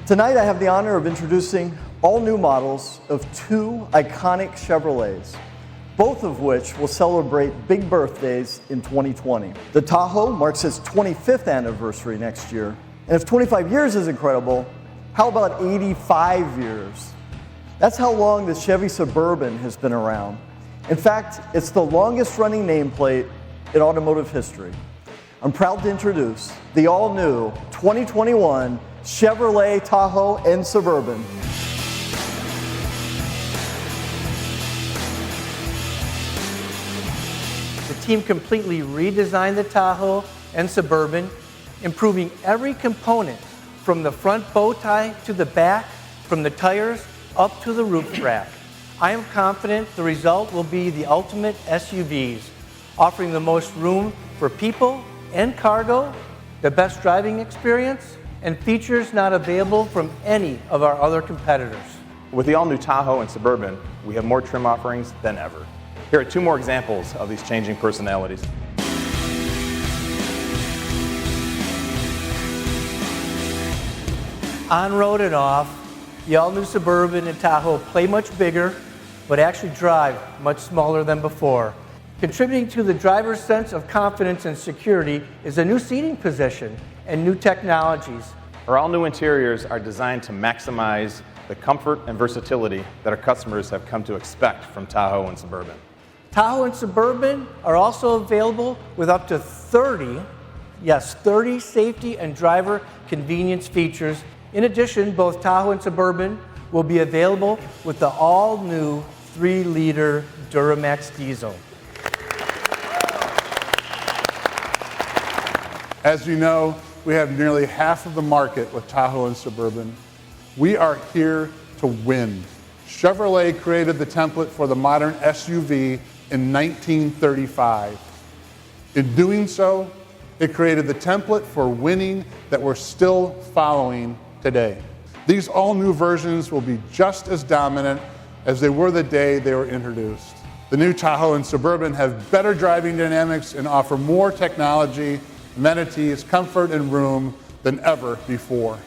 Tonight I have the honor of introducing all new models of two iconic Chevrolets, both of which will celebrate big birthdays in 2020. The Tahoe marks its 25th anniversary next year, and if 25 years is incredible, how about 85 years? That's how long the Chevy Suburban has been around. In fact, it's the longest running nameplate in automotive history. I'm proud to introduce the all-new 2021 Chevrolet Tahoe and Suburban. The team completely redesigned the Tahoe and Suburban, improving every component from the front bow tie to the back, from the tires up to the roof rack. I am confident the result will be the ultimate SUVs, offering the most room for people and cargo, the best driving experience, and features not available from any of our other competitors. With the all-new Tahoe and Suburban, we have more trim offerings than ever. Here are two more examples of these changing personalities. On road and off, the all-new Suburban and Tahoe play much bigger, but actually drive much smaller than before. Contributing to the driver's sense of confidence and security is a new seating position and new technologies. Our all-new interiors are designed to maximize the comfort and versatility that our customers have come to expect from Tahoe and Suburban. Tahoe and Suburban are also available with up to 30 safety and driver convenience features. In addition, both Tahoe and Suburban will be available with the all-new 3-liter Duramax diesel. As you know, we have nearly half of the market with Tahoe and Suburban. We are here to win. Chevrolet created the template for the modern SUV in 1935. In doing so, it created the template for winning that we're still following today. These all-new versions will be just as dominant as they were the day they were introduced. The new Tahoe and Suburban have better driving dynamics and offer more technology, amenities, comfort, and room than ever before.